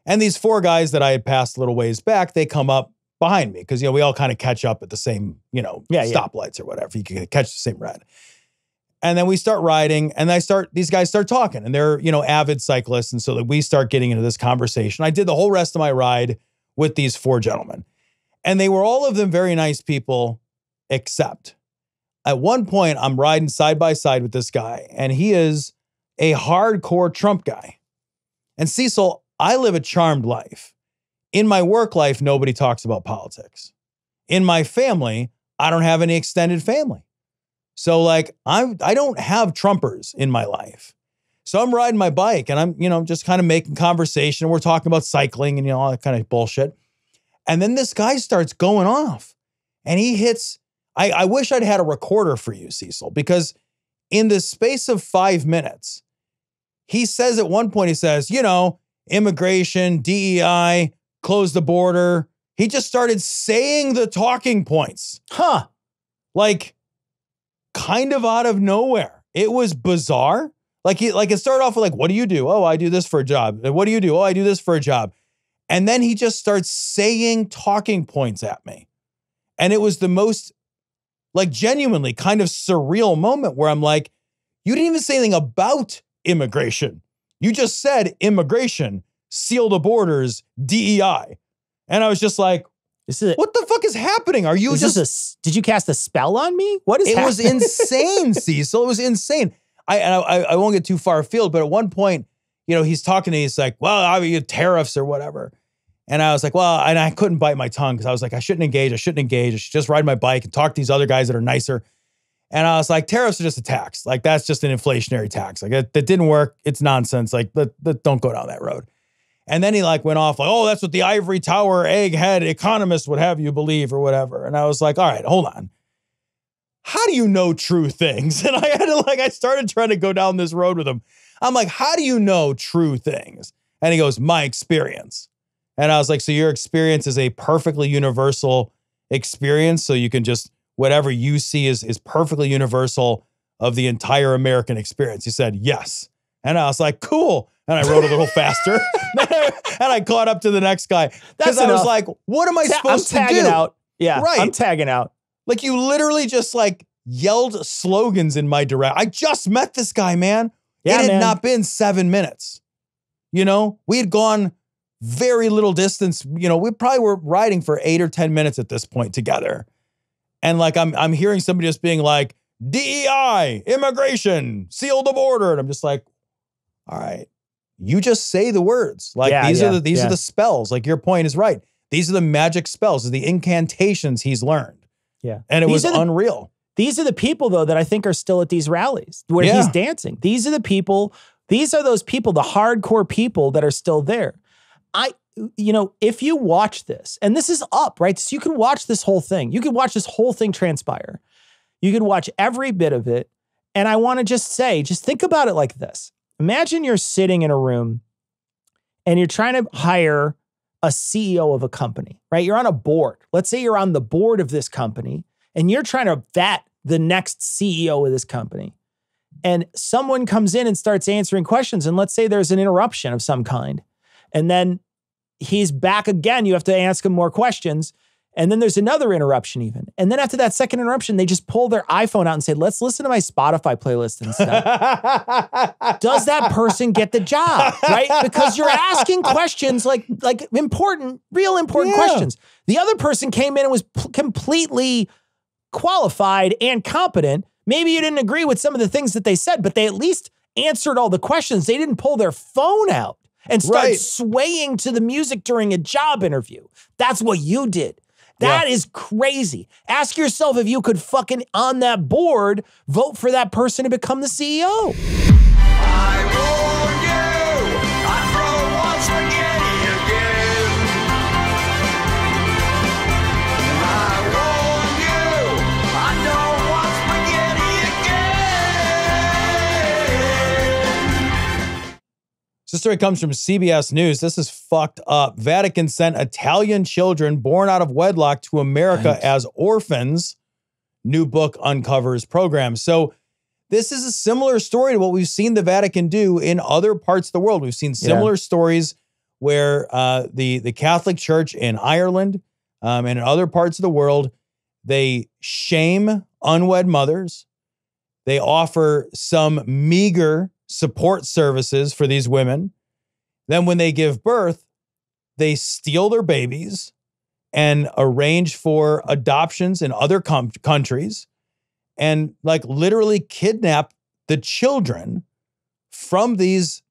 And these 4 guys that I had passed a little ways back, they come up behind me because, you know, we all kind of catch up at the same, you know, stoplights or whatever. You can catch the same red. And then we start riding, and these guys start talking, and they're, you know, avid cyclists. And so that we start getting into this conversation. I did the whole rest of my ride with these 4 gentlemen, and they were all of them very nice people, except at one point I'm riding side by side with this guy, and he is a hardcore Trump guy. And Cecil, I live a charmed life. In my work life, nobody talks about politics. In my family, I don't have any extended family. So like, I don't have Trumpers in my life. So I'm riding my bike and I'm, you know, just kind of making conversation. We're talking about cycling and, you know, all that kind of bullshit. And then this guy starts going off and he hits, I wish I'd had a recorder for you, Cecil, because in the space of 5 minutes, he says at one point, he says, you know, immigration, DEI, close the border. He just started saying the talking points. Like, kind of out of nowhere. It was bizarre. Like it started off with like, what do you do? Oh, I do this for a job. And what do you do? Oh, I do this for a job. And then he just starts saying talking points at me. And it was the most like genuinely kind of surreal moment where I'm like, you didn't even say anything about immigration. You just said immigration, seal the borders, DEI. And I was just like, what the fuck is happening? Are you did you cast a spell on me? What is happening? It was insane, Cecil. It was insane. I won't get too far afield, but at one point, you know, he's talking to me. He's like, well, I mean, tariffs or whatever. And I was like, well, and I couldn't bite my tongue because I was like, I shouldn't engage. I should just ride my bike and talk to these other guys that are nicer. And I was like, tariffs are just a tax. Like, that's just an inflationary tax. Like, that didn't work. It's nonsense. Like, don't go down that road. And then he like went off like, oh, that's what the ivory tower egghead economists would have you believe or whatever. And I was like, all right, hold on. How do you know true things? And I started trying to go down this road with him. I'm like, how do you know true things? And he goes, my experience. And I was like, so your experience is a perfectly universal experience. So you can just, whatever you see is perfectly universal of the entire American experience. He said, yes. And I was like, cool. And I wrote a little faster. And I caught up to the next guy. Because I was like, what am I supposed to do? I'm tagging out. Yeah, right. I'm tagging out. Like, you literally just like yelled slogans in my direction. I just met this guy, man. Yeah, it had not been 7 minutes. You know, we had gone very little distance. You know, we probably were riding for 8 or 10 minutes at this point together. And like, I'm hearing somebody just being like, DEI, immigration, seal the border. And I'm just like, all right, you just say the words. Like, these are the spells. Like, your point is right. These are the magic spells, the incantations he's learned. Yeah. And it was unreal. These are the people, though, that I think are still at these rallies where he's dancing. These are the people, these are those people, the hardcore people that are still there. You know, if you watch this, and this is up, right? So you can watch this whole thing. You can watch this whole thing transpire. You can watch every bit of it. And I want to just say, just think about it like this. Imagine you're sitting in a room and you're trying to hire a CEO of a company, right? You're on a board. Let's say you're on the board of this company and you're trying to vet the next CEO of this company. And someone comes in and starts answering questions. And let's say there's an interruption of some kind. And then he's back again. You have to ask him more questions. And then there's another interruption even. And then after that second interruption, they just pull their iPhone out and say, let's listen to my Spotify playlist instead. Does that person get the job, right? Because you're asking questions like important, real important questions. The other person came in and was completely qualified and competent. Maybe you didn't agree with some of the things that they said, but they at least answered all the questions. They didn't pull their phone out and start swaying to the music during a job interview. That's what you did. That is crazy. Ask yourself if you could fucking, on that board, vote for that person to become the CEO. I warn you, I throw one spaghetti again. I warn you, I don't want spaghetti again. This story comes from CBS News. This is fucked up. Vatican sent Italian children born out of wedlock to America as orphans. New book uncovers program. So this is a similar story to what we've seen the Vatican do in other parts of the world. We've seen similar stories where the Catholic Church in Ireland and in other parts of the world, they shame unwed mothers. They offer some meager support services for these women. Then when they give birth, they steal their babies and arrange for adoptions in other countries and like literally kidnap the children from these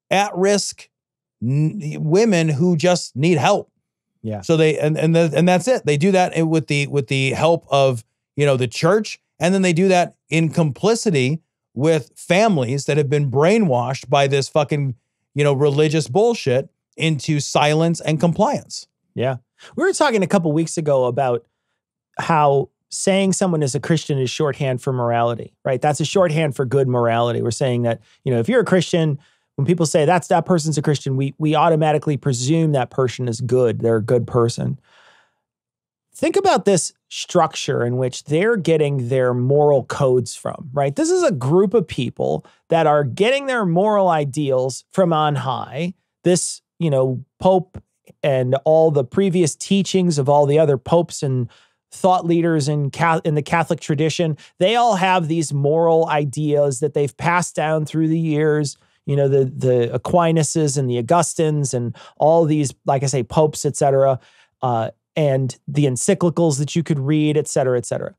at-risk women who just need help. Yeah. So they, and that's it. They do that with the help of, you know, the church. And then they do that in complicity with families that have been brainwashed by this fucking, you know, religious bullshit into silence and compliance. Yeah. We were talking a couple weeks ago about how saying someone is a Christian is shorthand for morality, right? That's a shorthand for good morality. We're saying that, you know, if you're a Christian, when people say that person's a Christian, we automatically presume that person is good. They're a good person. Think about this structure in which they're getting their moral codes from, right? This is a group of people that are getting their moral ideals from on high. This, you know, Pope and all the previous teachings of all the other popes and thought leaders in the Catholic tradition, they all have these moral ideas that they've passed down through the years. You know, the Aquinas and the Augustines and all these, like I say, popes, et cetera, and the encyclicals that you could read, et cetera, et cetera.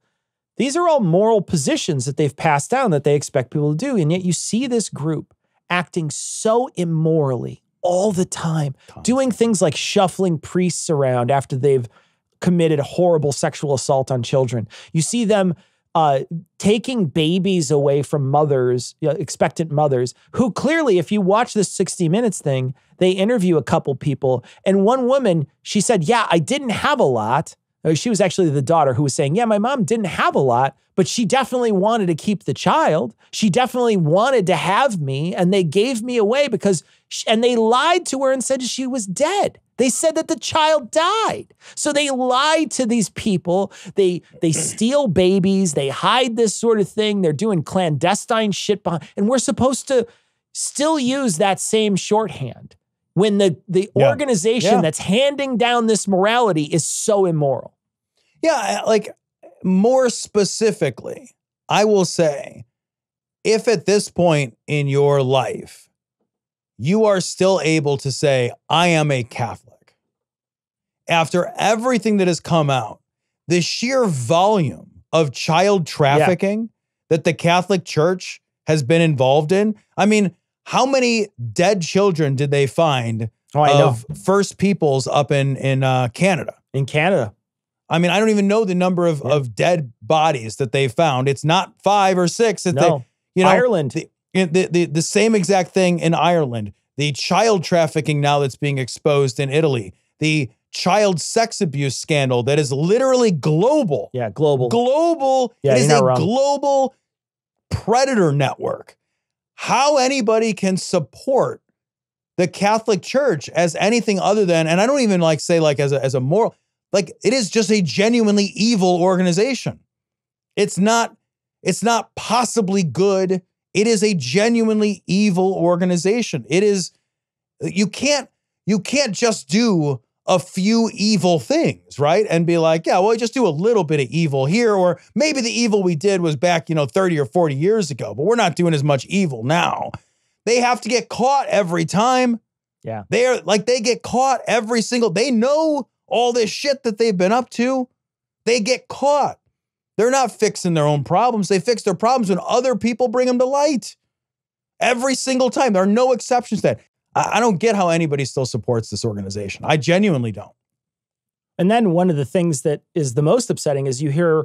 These are all moral positions that they've passed down that they expect people to do. And yet you see this group acting so immorally all the time, doing things like shuffling priests around after they've committed a horrible sexual assault on children. You see them taking babies away from mothers, expectant mothers, who clearly, if you watch this 60 Minutes thing, they interview a couple people. And one woman, she said, yeah, I didn't have a lot. She was actually the daughter who was saying, yeah, my mom didn't have a lot, but she definitely wanted to keep the child. She definitely wanted to have me, and they gave me away because, and they lied to her and said she was dead. They said that the child died. So they lied to these people. They steal babies. They hide this sort of thing. They're doing clandestine shit behind, and we're supposed to, still use that same shorthand when the Yeah. organization Yeah. that's handing down this morality is so immoral. Yeah, like more specifically, I will say, if at this point in your life, you are still able to say, I am a Catholic, after everything that has come out, the sheer volume of child trafficking that the Catholic Church has been involved in. I mean, how many dead children did they find of First Peoples up in Canada? In Canada. I mean, I don't even know the number of dead bodies that they found. It's not 5 or 6. That No. Ireland. The same exact thing in Ireland. The child trafficking now that's being exposed in Italy. The child sex abuse scandal that is literally global. Yeah, global. Global. Yeah, it is you're a not wrong. global predator network. How anybody can support the Catholic Church as anything other than, and I don't even like say like as a moral, like it is just a genuinely evil organization. It's not possibly good. It is a genuinely evil organization. It is, you can't just do a few evil things, right? And be like, yeah, well, just do a little bit of evil here, or maybe the evil we did was back, 30 or 40 years ago, but we're not doing as much evil now. They have to get caught every time. Yeah. They get caught every single, they know all this shit that they've been up to. They get caught. They're not fixing their own problems. They fix their problems when other people bring them to light. Every single time. There are no exceptions to that. I don't get how anybody still supports this organization. I genuinely don't. And then one of the things that is the most upsetting is you hear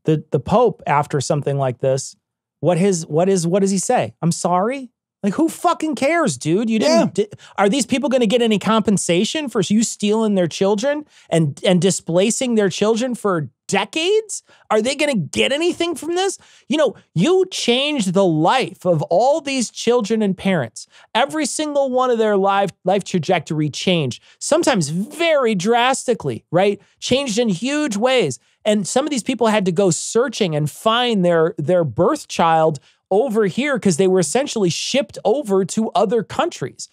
the Pope after something like this. What does he say? I'm sorry? Like, who fucking cares, dude? You didn't. Are these people going to get any compensation for you stealing their children and displacing their children for decades? Are they going to get anything from this? You changed the life of all these children and parents. Every single one of their life trajectory changed, sometimes very drastically, right? Changed in huge ways. And some of these people had to go searching and find their birth child over here because they were essentially shipped over to other countries.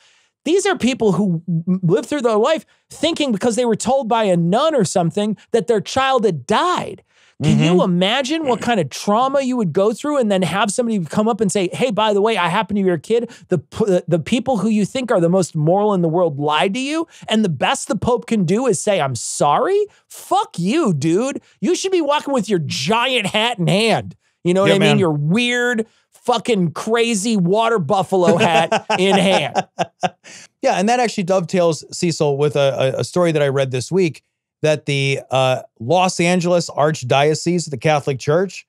These are people who lived through their life thinking because they were told by a nun or something that their child had died. Can you imagine what kind of trauma you would go through and then have somebody come up and say, hey, by the way, I happen to be your kid. The people who you think are the most moral in the world lied to you. And the best the Pope can do is say, I'm sorry? Fuck you, dude. You should be walking with your giant hat in hand. You know what I mean? Your weird, fucking crazy water buffalo hat in hand. Yeah, and that actually dovetails, Cecil, with a story that I read this week, that the Los Angeles Archdiocese of the Catholic Church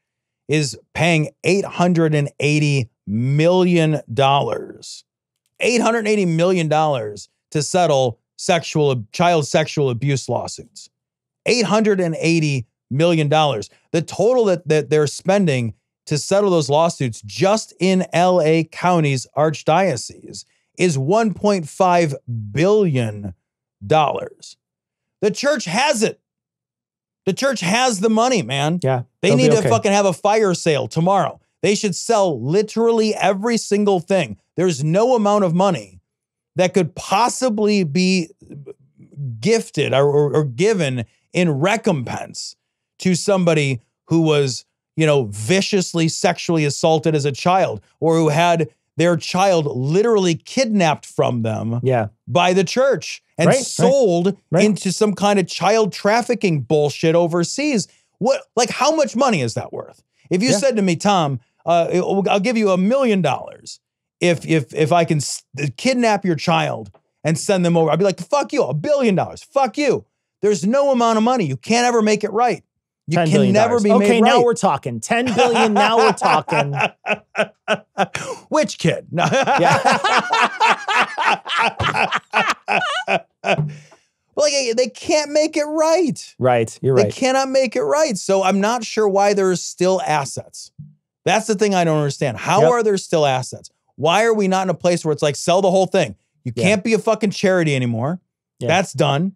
is paying $880 million. $880 million to settle child sexual abuse lawsuits. $880 million. The total that they're spending to settle those lawsuits just in LA County's archdiocese is $1.5 billion. The church has it. The church has the money, man. Yeah. They need to fucking have a fire sale tomorrow. They should sell literally every single thing. There's no amount of money that could possibly be gifted or given in recompense to somebody who was, viciously sexually assaulted as a child, or who had their child literally kidnapped from them by the church and sold into some kind of child trafficking bullshit overseas. How much money is that worth? If you said to me, Tom, I'll give you $1 million if I can kidnap your child and send them over, I'd be like, fuck you, $1 billion. Fuck you. There's no amount of money. You can't ever make it right. You can never be made right. Okay, now we're talking. $10 billion, now we're talking. Which kid? No. They can't make it right. Right, you're right. They cannot make it right. So I'm not sure why there's still assets. That's the thing I don't understand. How are there still assets? Why are we not in a place where it's like, sell the whole thing? You can't be a fucking charity anymore. That's done.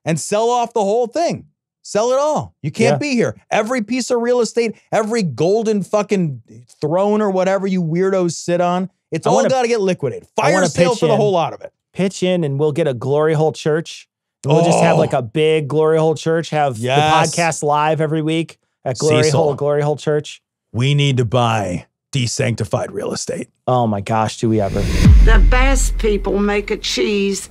And sell off the whole thing. Sell it all. You can't be here. Every piece of real estate, every golden fucking throne or whatever you weirdos sit on It's I all wanna- got to get liquidated. I Fire wanna sale pitch for the in. whole lot of it. Pitch in and we'll get a glory hole church. And we'll just have like a big glory hole church, have Yes. the podcast live every week at glory Cecil. hole church. We need to buy desanctified real estate. Oh my gosh, do we ever? The best people make a cheese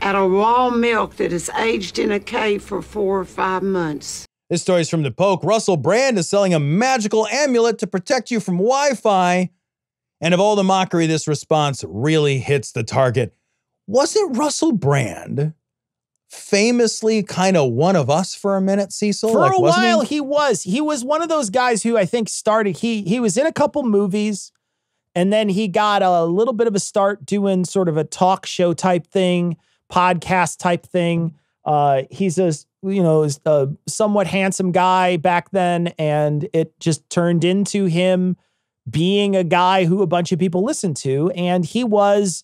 out of raw milk that is aged in a cave for 4 or 5 months. This story is from the Poke. Russell Brand is selling a magical amulet to protect you from Wi-Fi. And of all the mockery, this response really hits the target. Wasn't Russell Brand famously kind of one of us for a minute, Cecil? For a wasn't while, he was. He was one of those guys who I think started, he was in a couple movies, and then he got a little bit of a start doing sort of a talk show type thing, podcast type thing. He's a somewhat handsome guy back then, and it just turned into him being a guy who a bunch of people listened to. And he was,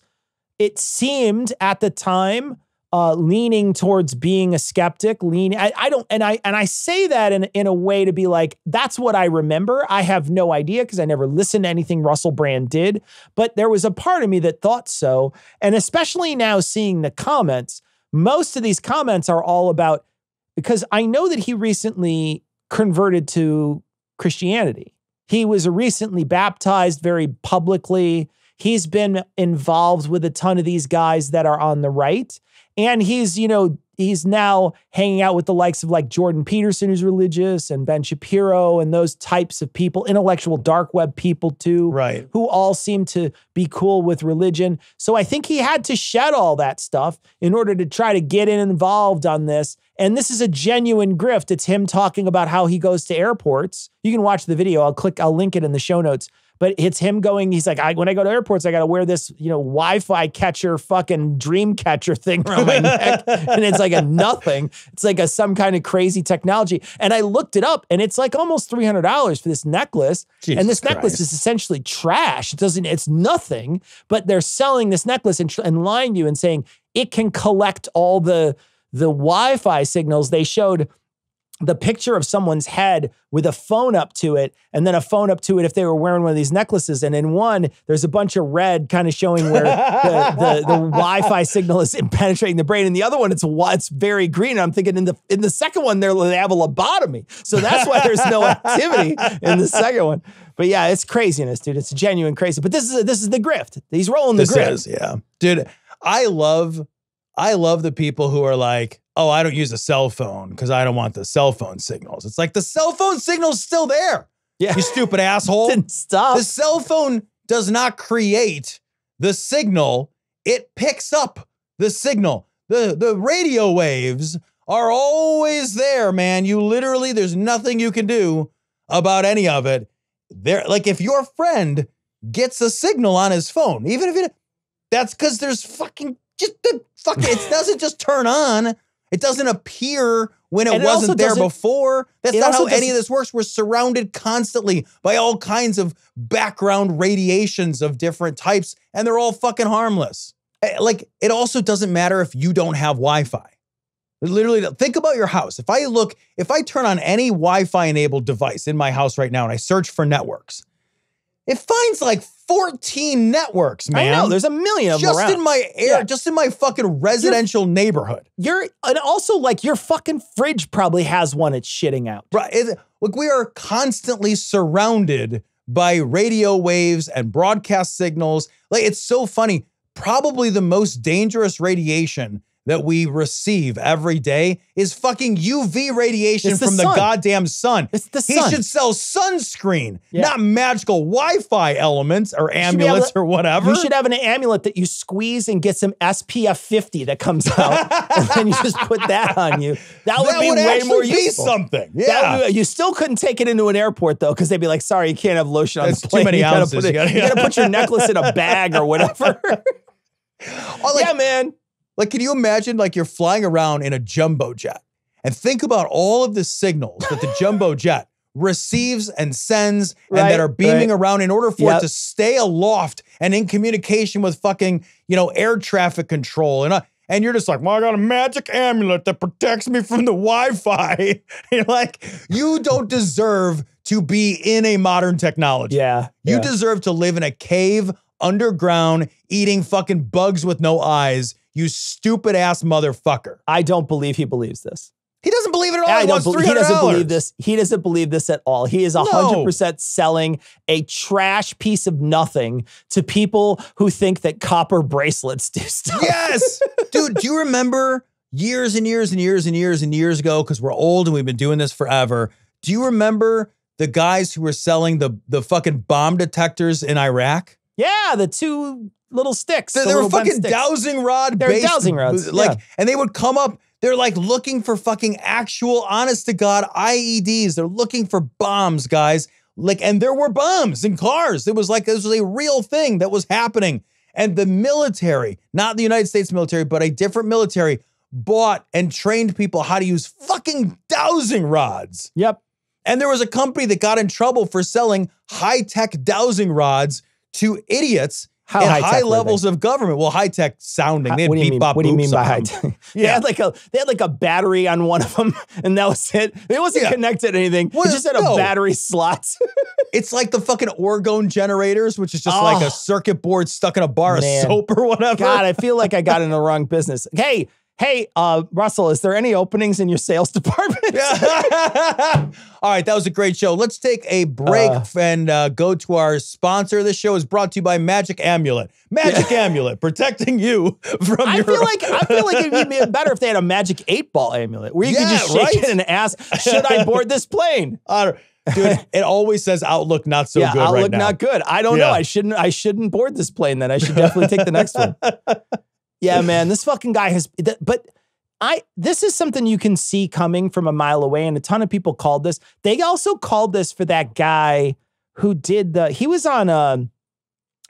it seemed at the time, leaning towards being a skeptic, I say that in a way to be like, that's what I remember. I have no idea because I never listened to anything Russell Brand did, but there was a part of me that thought so. And especially now seeing the comments, most of these comments are all about, because I know that he recently converted to Christianity. He was recently baptized very publicly. He's been involved with a ton of these guys that are on the right. And he's now hanging out with the likes of like Jordan Peterson, who's religious, and Ben Shapiro, and those types of people, intellectual dark web people too, right, who all seem to be cool with religion. So I think he had to shed all that stuff in order to try to get involved on this. And this is a genuine grift. It's him talking about how he goes to airports. You can watch the video. I'll link it in the show notes. But it's him going, he's like, when I go to airports, I got to wear this, Wi-Fi catcher, fucking dream catcher thing around my neck. And it's like a nothing. It's like some kind of crazy technology. And I looked it up, and it's like almost $300 for this necklace. Jesus and this necklace Christ. is essentially trash. It's nothing, but they're selling this necklace and lying to you and saying it can collect all the Wi-Fi signals. They showed the picture of someone's head with a phone up to it, and then a phone up to it if they were wearing one of these necklaces. And in one, there's a bunch of red kind of showing where the Wi-Fi signal is penetrating the brain. And the other one, it's very green. And I'm thinking in the second one, they have a lobotomy. So that's why there's no activity in the second one. But yeah, it's craziness, dude. It's genuine crazy. But this is the grift. He's rolling the grift. Yeah. Dude, I love the people who are like, oh, I don't use a cell phone because I don't want the cell phone signals. It's like the cell phone signal's still there. Yeah. You stupid asshole. Didn't stop. The cell phone does not create the signal. It picks up the signal. The radio waves are always there, man. There's nothing you can do about any of it. Like if your friend gets a signal on his phone, even if that's because there's it doesn't just turn on. It doesn't appear when it wasn't there before. That's not how any of this works. We're surrounded constantly by all kinds of background radiations of different types, and they're all fucking harmless. Like, it also doesn't matter if you don't have Wi-Fi. Literally, think about your house. If I turn on any Wi-Fi enabled device in my house right now and I search for networks, it finds like 14 networks, man. I know, there's a million of them around. Just in my fucking residential neighborhood. And also like your fucking fridge probably has one it's shitting out. Right. Look, we are constantly surrounded by radio waves and broadcast signals. Like, it's so funny. Probably the most dangerous radiation that we receive every day is fucking UV radiation from the goddamn sun. It's the sun. He should sell sunscreen, not magical Wi-Fi elements or amulets or whatever. You should have an amulet that you squeeze and get some SPF 50 that comes out, and then you just put that on you. That would be way more useful. Something. Yeah. You still couldn't take it into an airport though, because they'd be like, "Sorry, you can't have lotion on the plane. Too many ounces. You gotta put your necklace in a bag or whatever." Yeah, man. Like, can you imagine, like, you're flying around in a jumbo jet and think about all of the signals that the jumbo jet receives and sends and that are beaming around in order for it to stay aloft and in communication with fucking, air traffic control. And you're just like, well, I got a magic amulet that protects me from the Wi-Fi. You're like, you don't deserve to be in a modern technology. Yeah. You deserve to live in a cave underground, eating fucking bugs with no eyes, you stupid ass motherfucker. I don't believe he believes this. He doesn't believe it at all. He wants doesn't believe $300. this. He doesn't believe this at all. He is 100% selling a trash piece of nothing to people who think that copper bracelets do stuff. Yes. Dude, do you remember years and years and years and years and years ago, because we're old and we've been doing this forever, do you remember the guys who were selling the fucking bomb detectors in Iraq? Yeah, the two little sticks. They were fucking dowsing rod based. They're dowsing rods. Like, and they would come up, they're like looking for fucking actual, honest to God, IEDs. They're looking for bombs, guys. Like, and there were bombs in cars. It was a real thing that was happening. And the military, not the United States military, but a different military, bought and trained people how to use fucking dowsing rods. Yep. And there was a company that got in trouble for selling high-tech dowsing rods to idiots How in high-tech high were levels they? of government. Well, high-tech sounding. They had What do you beep, mean? bop, What do you boops mean by on high them. tech? They had like a battery on one of them, and that was it. It wasn't connected to anything. Well, it just had a battery slot. It's like the fucking orgone generators, which is just like a circuit board stuck in a bar of soap or whatever. God, I feel like I got in the wrong business. Hey, Russell, is there any openings in your sales department? All right, that was a great show. Let's take a break and go to our sponsor. This show is brought to you by Magic Amulet. Magic Amulet, protecting you from I your... feel like it'd be better if they had a magic 8-ball amulet where you could just shake it and ask, should I board this plane? Dude, it always says Outlook not so good Outlook right now. not good. I don't know. I shouldn't board this plane then. I should definitely take the next one. Yeah, man, this fucking guy has, but this is something you can see coming from a mile away, and a ton of people called this. They also called this for that guy who he was on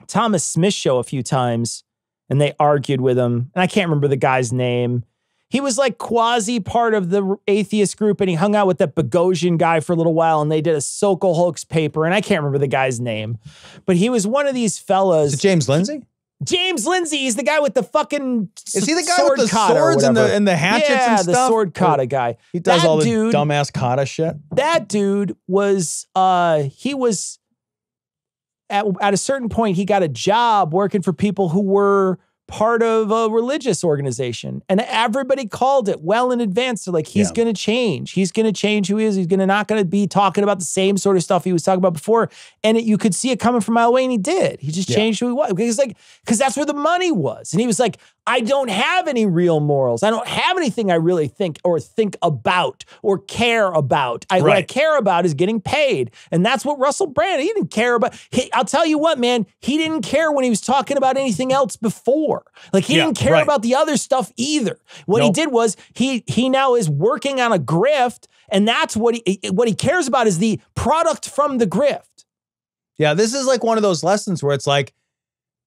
Thomas Smith's show a few times, and they argued with him, and I can't remember the guy's name. He was like quasi part of the atheist group, and he hung out with that Bogosian guy for a little while, and they did a Sokol hoax paper, and I can't remember the guy's name, but he was one of these fellas. Is it James Lindsay? James Lindsay, he's the guy with the fucking Is he the guy with the swords and the hatchets and stuff? Yeah, the sword kata guy. He does all the dumbass kata shit. That dude was, he was, at a certain point, he got a job working for people who were part of a religious organization. And everybody called it well in advance. They're like, he's going to change. He's going to change who he is. He's not going to be talking about the same sort of stuff he was talking about before. And you could see it coming from a mile away, and he did. He just changed who he was. Because that's where the money was. And he was like, I don't have any real morals. I don't have anything I really think about or care about. What I care about is getting paid. And that's what Russell Brand, he didn't care about. I'll tell you what, man, he didn't care when he was talking about anything else before. Like he didn't care about the other stuff either. What he did was he now is working on a grift, and that's what he cares about is the product from the grift. Yeah, this is like one of those lessons where it's like,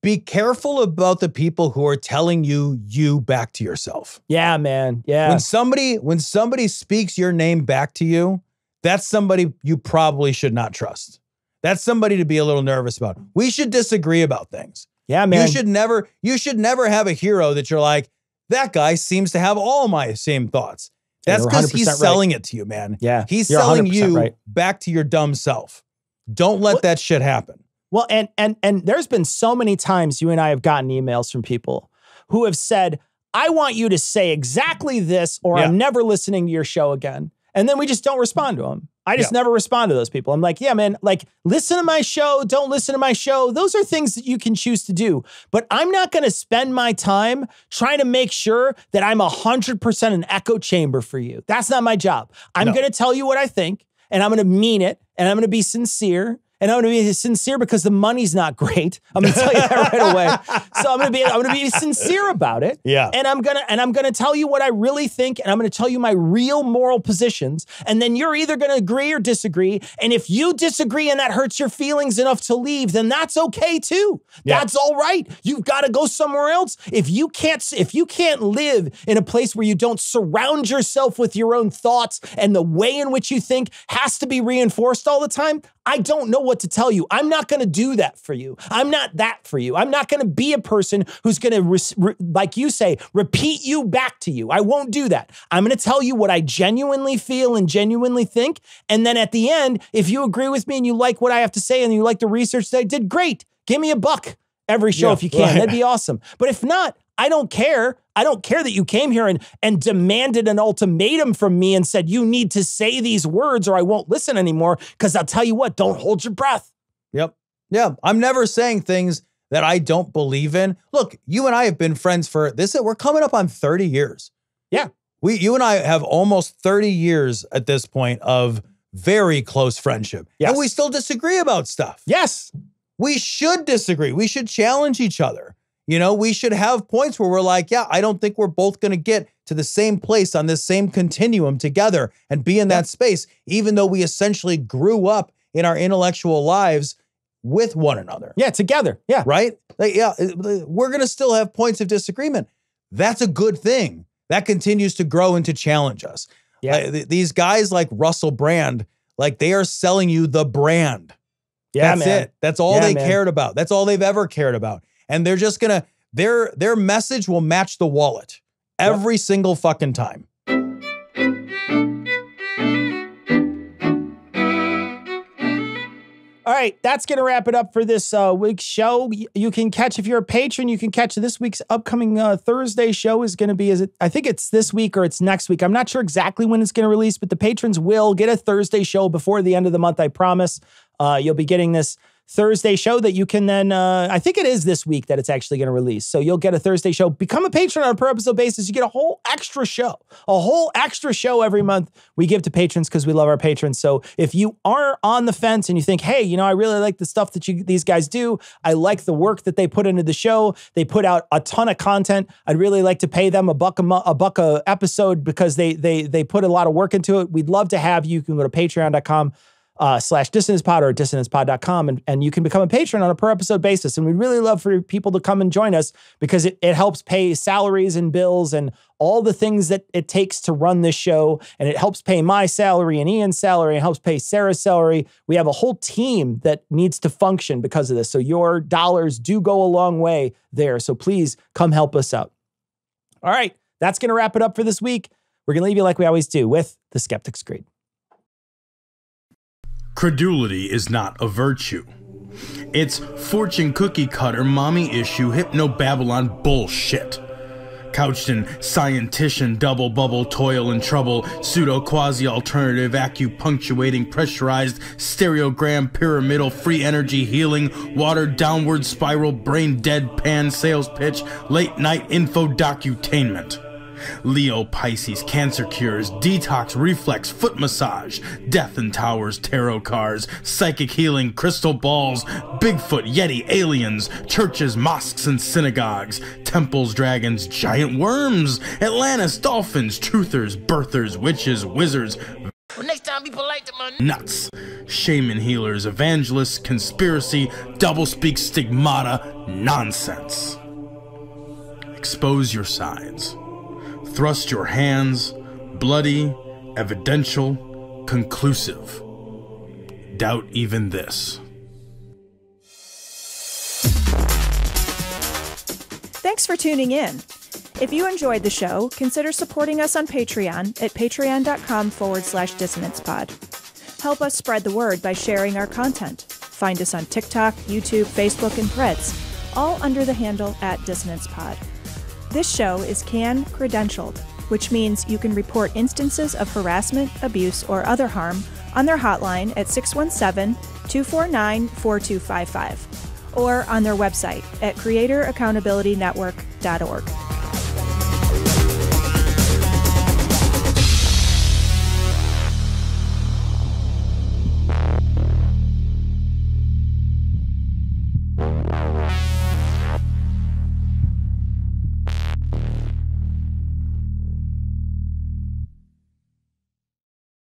be careful about the people who are telling you back to yourself. Yeah, man. Yeah. When somebody speaks your name back to you, that's somebody you probably should not trust. That's somebody to be a little nervous about. We should disagree about things. Yeah, man. You should never have a hero that you're like, that guy seems to have all my same thoughts. That's because he's selling it to you, man. Yeah. He's selling you back to your dumb self. Don't let that shit happen. Well, and there's been so many times you and I have gotten emails from people who have said, I want you to say exactly this, or I'm never listening to your show again. And then we just don't respond to them. I just never respond to those people. I'm like, yeah, man, like, listen to my show, don't listen to my show. Those are things that you can choose to do. But I'm not going to spend my time trying to make sure that I'm 100% an echo chamber for you. That's not my job. I'm going to tell you what I think, and I'm going to mean it, and I'm going to be sincere. And I'm going to be sincere because the money's not great. I'm going to tell you that right away. So I'm going to be sincere about it. Yeah. And I'm going to tell you what I really think, and I'm going to tell you my real moral positions. And then you're either going to agree or disagree. And if you disagree and that hurts your feelings enough to leave, then that's okay too. Yeah. That's all right. You've got to go somewhere else. If you can't live in a place where you don't surround yourself with your own thoughts, and the way in which you think has to be reinforced all the time, I don't know what to tell you. I'm not going to do that for you. I'm not that for you. I'm not going to be a person who's going to, like you say, repeat you back to you. I won't do that. I'm going to tell you what I genuinely feel and genuinely think. And then at the end, if you agree with me and you like what I have to say and you like the research that I did, great. Give me $1. every show Yeah, if you can. right. That'd be awesome. But if not, I don't care. I don't care that you came here and demanded an ultimatum from me and said, you need to say these words or I won't listen anymore. Because I'll tell you what, don't hold your breath. Yep. Yeah. I'm never saying things that I don't believe in. Look, you and I have been friends for this. We're coming up on 30 years. Yeah. You and I have almost 30 years at this point of very close friendship. Yes. And we still disagree about stuff. Yes. We should disagree. We should challenge each other. You know, we should have points where we're like, yeah, I don't think we're both going to get to the same place on this same continuum together and be in that space, even though we essentially grew up in our intellectual lives with one another. Yeah, together. Yeah. Right? Like, yeah, we're going to still have points of disagreement. That's a good thing. That continues to grow and to challenge us. Yeah. These guys like Russell Brand, like they are selling you the brand. Yeah, That's man. it. That's all Yeah, they man. cared about. That's all they've ever cared about. And they're just gonna, their message will match the wallet every single fucking time. All right, that's going to wrap it up for this week's show. You can catch, if you're a patron, you can catch this week's upcoming Thursday show is going to be, I think it's this week or it's next week. I'm not sure exactly when it's going to release, but the patrons will get a Thursday show before the end of the month, I promise. You'll be getting this Thursday show that you can then, I think it is this week that it's actually going to release. So you'll get a Thursday show. Become a patron on a per episode basis. You get a whole extra show every month we give to patrons because we love our patrons. So if you are on the fence and you think, hey, you know, I really like the stuff that these guys do. I like the work that they put into the show. They put out a ton of content. I'd really like to pay them a buck a episode because they put a lot of work into it. We'd love to have you. You can go to patreon.com /dissonancepod or dissonancepod.com and you can become a patron on a per episode basis. And we'd really love for people to come and join us because it helps pay salaries and bills and all the things that it takes to run this show. And it helps pay my salary and Ian's salary and helps pay Sarah's salary. We have a whole team that needs to function because of this. So your dollars do go a long way there. So please come help us out. All right. That's going to wrap it up for this week. We're going to leave you like we always do with the Skeptic's Creed. Credulity is not a virtue. It's fortune cookie cutter, mommy issue, hypno Babylon bullshit. Couched in scientician, double bubble, toil and trouble, pseudo quasi alternative, acupunctuating, pressurized, stereogram, pyramidal, free energy healing, watered downward spiral, brain deadpan sales pitch, late night info docutainment. Leo, Pisces, cancer cures, detox, reflex, foot massage, death and towers, tarot cards, psychic healing, crystal balls, Bigfoot, Yeti, aliens, churches, mosques and synagogues, temples, dragons, giant worms, Atlantis, dolphins, truthers, birthers, witches, wizards, Well, next time be polite to my nuts, shaman healers, evangelists, conspiracy, doublespeak, stigmata, nonsense. Expose your sides. Thrust your hands, bloody, evidential, conclusive. Doubt even this. Thanks for tuning in. If you enjoyed the show, consider supporting us on Patreon at patreon.com/dissonancepod. Help us spread the word by sharing our content. Find us on TikTok, YouTube, Facebook, and Threads, all under the handle @dissonancepod. This show is CAN credentialed, which means you can report instances of harassment, abuse, or other harm on their hotline at 617-249-4255 or on their website at creatoraccountabilitynetwork.org.